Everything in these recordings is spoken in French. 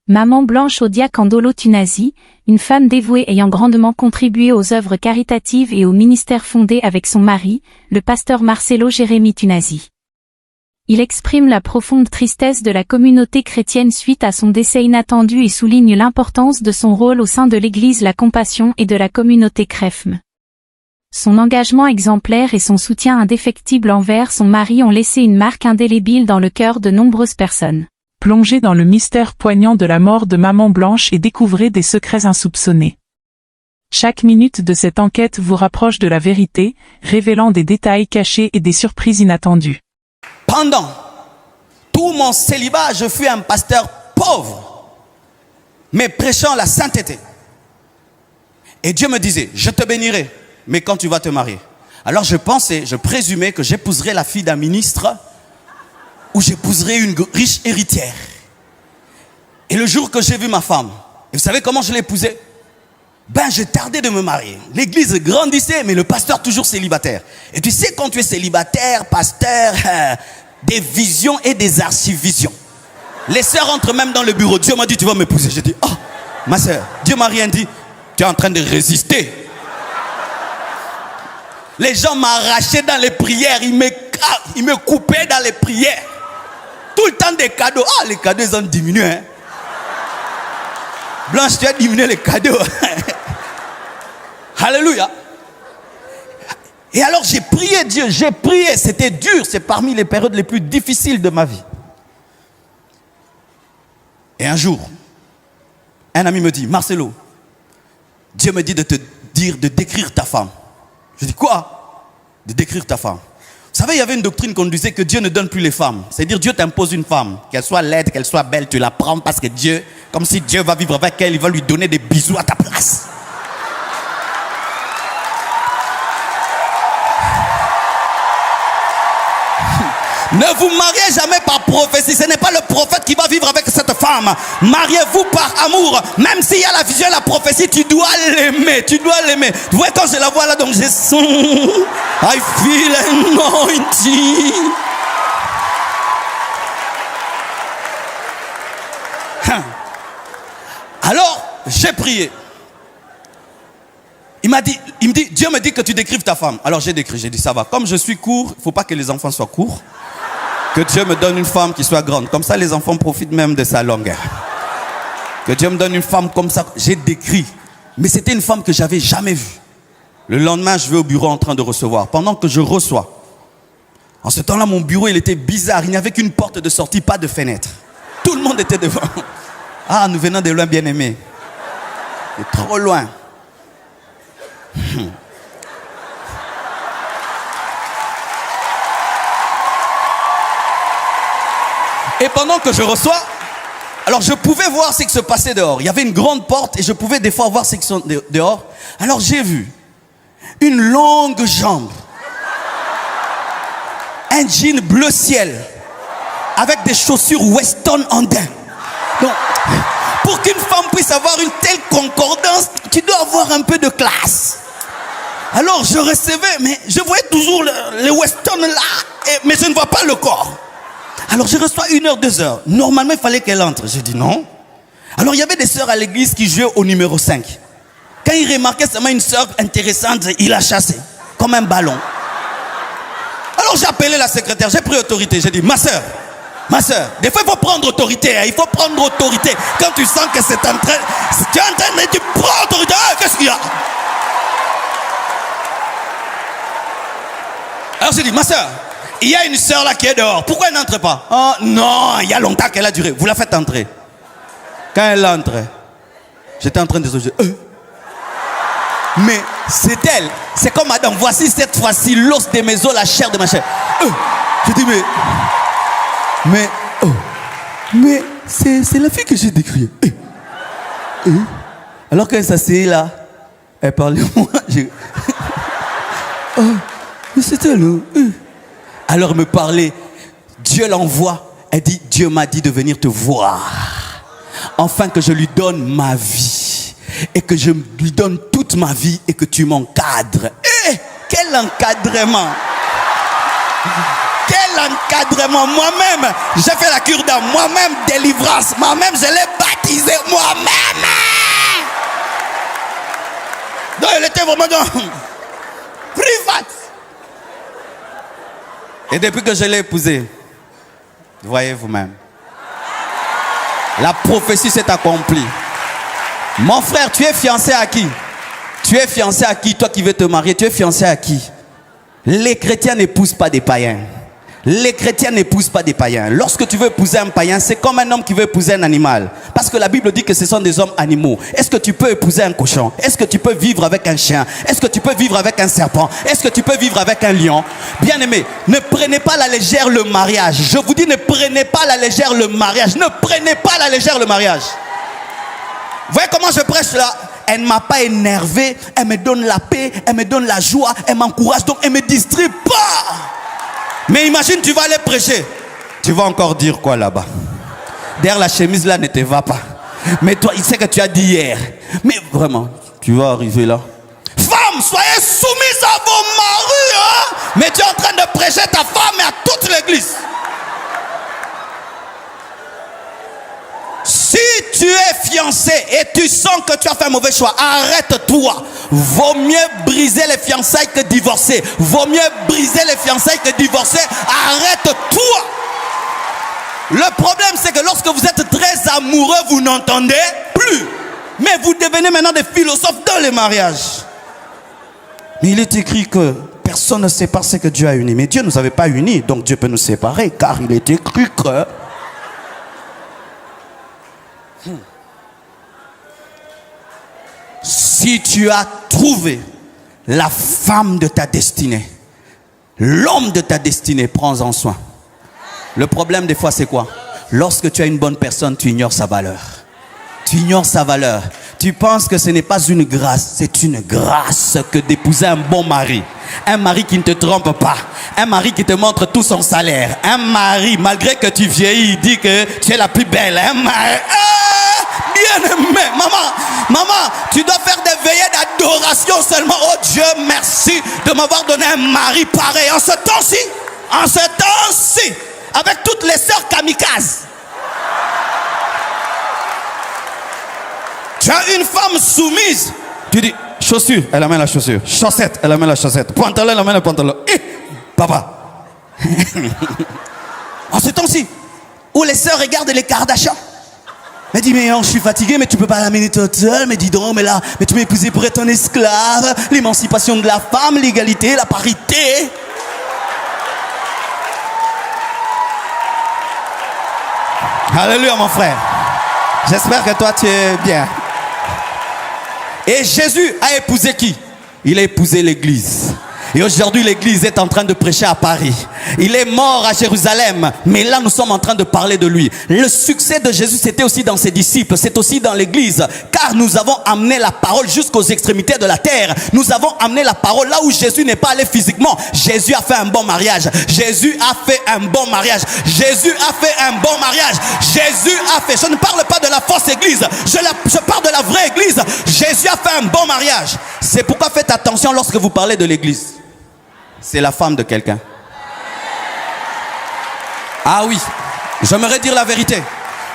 Maman Blanche Odiak Andolo Tunazi, une femme dévouée ayant grandement contribué aux œuvres caritatives et au ministère fondé avec son mari, le pasteur Marcelo Jérémy Tunazi. Il exprime la profonde tristesse de la communauté chrétienne suite à son décès inattendu et souligne l'importance de son rôle au sein de l'Église La Compassion et de la communauté CREFM. Son engagement exemplaire et son soutien indéfectible envers son mari ont laissé une marque indélébile dans le cœur de nombreuses personnes. Plongez dans le mystère poignant de la mort de Maman Blanche et découvrez des secrets insoupçonnés. Chaque minute de cette enquête vous rapproche de la vérité, révélant des détails cachés et des surprises inattendues. Pendant tout mon célibat, je fus un pasteur pauvre, mais prêchant la sainteté. Et Dieu me disait, je te bénirai, mais quand tu vas te marier. Alors je présumais que j'épouserais la fille d'un ministre ou j'épouserais une riche héritière. Et le jour que j'ai vu ma femme, et vous savez comment je l'ai épousée? Je tardais de me marier. L'église grandissait, mais le pasteur toujours célibataire. Et tu sais, quand tu es célibataire, pasteur, des visions et des archivisions. Les sœurs entrent même dans le bureau. Dieu m'a dit, tu vas m'épouser. J'ai dit, oh, ma sœur, Dieu m'a rien dit. Tu es en train de résister. Les gens m'arrachaient dans les prières. Ils me coupaient dans les prières. Tout le temps des cadeaux. Ah, les cadeaux, ils ont diminué. Hein. Blanche, tu as diminué les cadeaux. Alléluia. Et alors j'ai prié Dieu, j'ai prié. C'était dur, c'est parmi les périodes les plus difficiles de ma vie. Et un jour, un ami me dit, Marcelo, Dieu me dit de te dire de décrire ta femme. Je dis, quoi? De décrire ta femme. Vous savez, il y avait une doctrine qu'on disait que Dieu ne donne plus les femmes. C'est-à-dire, Dieu t'impose une femme. Qu'elle soit laide, qu'elle soit belle, tu la prends parce que Dieu, comme si Dieu va vivre avec elle, il va lui donner des bisous à ta place. Ne vous mariez jamais par prophétie. Ce n'est pas le prophète qui va vivre avec cette femme. Mariez-vous par amour. Même s'il y a la vision et la prophétie, tu dois l'aimer. Tu dois l'aimer. Vous voyez, quand je la vois là, donc je sens, I feel anointing. Alors, j'ai prié. Il me dit, Dieu me dit que tu décrives ta femme. Alors j'ai décrit, j'ai dit ça va. Comme je suis court, il ne faut pas que les enfants soient courts. Que Dieu me donne une femme qui soit grande. Comme ça, les enfants profitent même de sa longueur. Que Dieu me donne une femme comme ça. J'ai décrit. Mais c'était une femme que je n'avais jamais vue. Le lendemain, je vais au bureau en train de recevoir. Pendant que je reçois, en ce temps-là, mon bureau, il était bizarre. Il n'y avait qu'une porte de sortie, pas de fenêtre. Tout le monde était devant. Ah, nous venons de loin, bien-aimés. C'est trop loin. Et pendant que je reçois, alors je pouvais voir ce qui se passait dehors. Il y avait une grande porte et je pouvais des fois voir ce qui se passait dehors. Alors j'ai vu une longue jambe, un jean bleu ciel, avec des chaussures Weston andin. Donc, pour qu'une femme puisse avoir une telle concordance, tu dois avoir un peu de classe. Alors je recevais, mais je voyais toujours les Weston là, mais je ne vois pas le corps. Alors je reçois 1 heure, 2 heures. Normalement il fallait qu'elle entre. J'ai dit non. Alors il y avait des sœurs à l'église qui jouaient au numéro 5. Quand il remarquait seulement une sœur intéressante, il a chassé comme un ballon. Alors j'ai appelé la secrétaire, j'ai pris autorité. J'ai dit ma sœur, des fois il faut prendre autorité. Hein, il faut prendre autorité. Quand tu sens que c'est en train, tu es en train de, tu prends autorité. Qu'est-ce qu'il y a? Alors j'ai dit ma sœur, il y a une sœur là qui est dehors. Pourquoi elle n'entre pas? Oh non, il y a longtemps qu'elle a duré. Vous la faites entrer. Quand elle entre, j'étais en train de se mais c'est elle. C'est comme madame, voici cette fois-ci l'os de mes os, la chair de ma chair. Je dis mais c'est la fille que j'ai décrite. Alors qu'elle s'assied là, elle parlait moi. Mais c'était elle. Alors elle me parlait. Dieu l'envoie. Elle dit, Dieu m'a dit de venir te voir, afin que je lui donne ma vie. et que je lui donne toute ma vie et que tu m'encadres. Eh, quel encadrement! Quel encadrement! Moi-même, j'ai fait la cure d'âme. Moi-même, délivrance. Moi-même, je l'ai baptisé. Moi-même. Donc, il était vraiment dans privat. Et depuis que je l'ai épousé, voyez vous-même, la prophétie s'est accomplie. Mon frère, tu es fiancé à qui? Tu es fiancé à qui? Toi qui veux te marier, tu es fiancé à qui? Les chrétiens n'épousent pas des païens. Les chrétiens n'épousent pas des païens. Lorsque tu veux épouser un païen, c'est comme un homme qui veut épouser un animal. Parce que la Bible dit que ce sont des hommes animaux. Est-ce que tu peux épouser un cochon? Est-ce que tu peux vivre avec un chien? Est-ce que tu peux vivre avec un serpent? Est-ce que tu peux vivre avec un lion? Bien aimé, ne prenez pas à la légère le mariage. Je vous dis, ne prenez pas à la légère le mariage. Ne prenez pas à la légère le mariage. Vous voyez comment je prêche là? Elle ne m'a pas énervé, elle me donne la paix, elle me donne la joie, elle m'encourage, donc elle ne me distrait pas. Mais imagine, tu vas aller prêcher. Tu vas encore dire quoi là-bas? Derrière la chemise là ne te va pas. Mais toi, il sait que tu as dit hier. Mais vraiment, tu vas arriver là. Femmes, soyez soumises à vos maris. Hein? Mais tu es en train de prêcher ta femme et à toute l'église. Si tu es fiancé et tu sens que tu as fait un mauvais choix, arrête-toi. Vaut mieux briser les fiançailles que divorcer. Vaut mieux briser les fiançailles que divorcer. Arrête-toi. Le problème, c'est que lorsque vous êtes très amoureux, vous n'entendez plus. Mais vous devenez maintenant des philosophes dans les mariages. Mais il est écrit que personne ne sépare ce que Dieu a uni. Mais Dieu ne nous avait pas unis, donc Dieu peut nous séparer, car il est écrit que... Si tu as trouvé la femme de ta destinée, l'homme de ta destinée, prends-en soin. Le problème des fois c'est quoi? Lorsque tu as une bonne personne, tu ignores sa valeur. Tu ignores sa valeur. Tu penses que ce n'est pas une grâce, c'est une grâce que d'épouser un bon mari. Un mari qui ne te trompe pas. Un mari qui te montre tout son salaire. Un mari, malgré que tu vieillis, il dit que tu es la plus belle. Un mari... bien aimé, maman, tu dois faire des veillées d'adoration seulement. Oh Dieu, merci de m'avoir donné un mari pareil. En ce temps-ci, avec toutes les sœurs kamikazes. Tu as une femme soumise. Tu dis, chaussure, elle amène la chaussure. Chaussette, elle amène la chaussette. Pantalon, elle amène le pantalon. Papa. En ce temps-ci, où les sœurs regardent les Kardashians. Elle dit, mais non, je suis fatigué, mais tu peux pas l'amener toute seule. Mais dis donc, mais là, mais tu m'as épousé pour être un esclave. L'émancipation de la femme, l'égalité, la parité. Alléluia, mon frère. J'espère que toi, tu es bien. Et Jésus a épousé qui? Il a épousé l'église. Et aujourd'hui, l'église est en train de prêcher à Paris. Il est mort à Jérusalem, mais là, nous sommes en train de parler de lui. Le succès de Jésus, c'était aussi dans ses disciples, c'est aussi dans l'église, car nous avons amené la parole jusqu'aux extrémités de la terre. Nous avons amené la parole là où Jésus n'est pas allé physiquement. Jésus a fait un bon mariage. Jésus a fait un bon mariage. Jésus a fait un bon mariage. Jésus a fait... Je ne parle pas de la fausse église. Je parle de la vraie église. Jésus a fait un bon mariage. C'est pourquoi faites attention lorsque vous parlez de l'église. C'est la femme de quelqu'un. Ah oui, j'aimerais dire la vérité.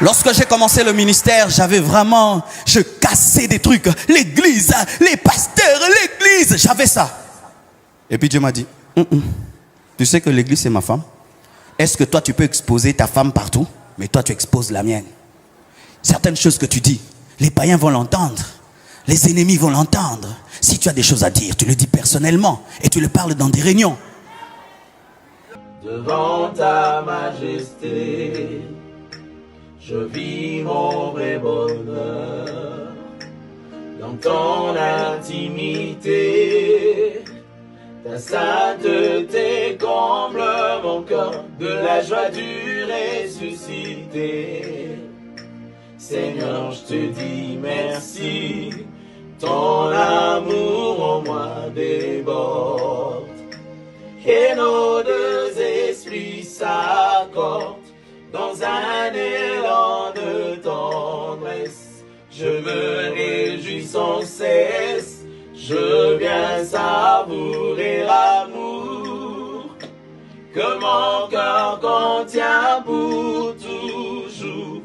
Lorsque j'ai commencé le ministère, je cassais des trucs. L'église, les pasteurs, l'église, j'avais ça. Et puis Dieu m'a dit, tu sais que l'église c'est ma femme. Est-ce que toi tu peux exposer ta femme partout? Mais toi tu exposes la mienne. Certaines choses que tu dis, les païens vont l'entendre. Les ennemis vont l'entendre. Si tu as des choses à dire, tu le dis personnellement et tu le parles dans des réunions. Devant ta majesté, je vis mon vrai bonheur. Dans ton intimité, ta sainteté comble mon cœur de la joie du ressuscité. Seigneur, je te dis merci. Ton amour en moi déborde et nos deux esprits s'accordent dans un élan de tendresse. Je me réjouis sans cesse, je viens savourer l'amour que mon cœur contient pour toujours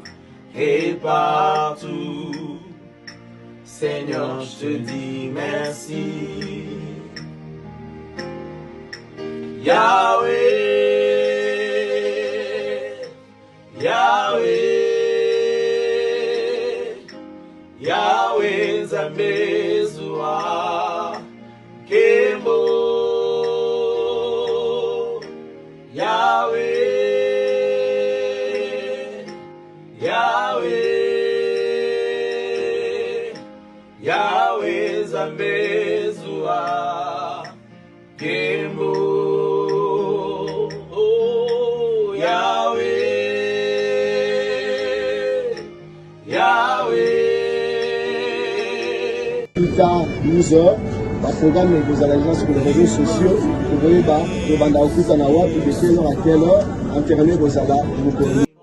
et partout. Seigneur, je te dis merci. Yahweh, Yahweh, Yahweh Nzambe Zua Kembo. Yahweh, Yahweh, Yahweh Nzambe Zua Kembo. Oh, Yahweh, Yahweh. Plus tard, 12 heures, le programme vous allez sur les réseaux sociaux, vous voyez, le banda au Kutanawa, puis de 16h à quelle heure, internet vous allez vous connaître.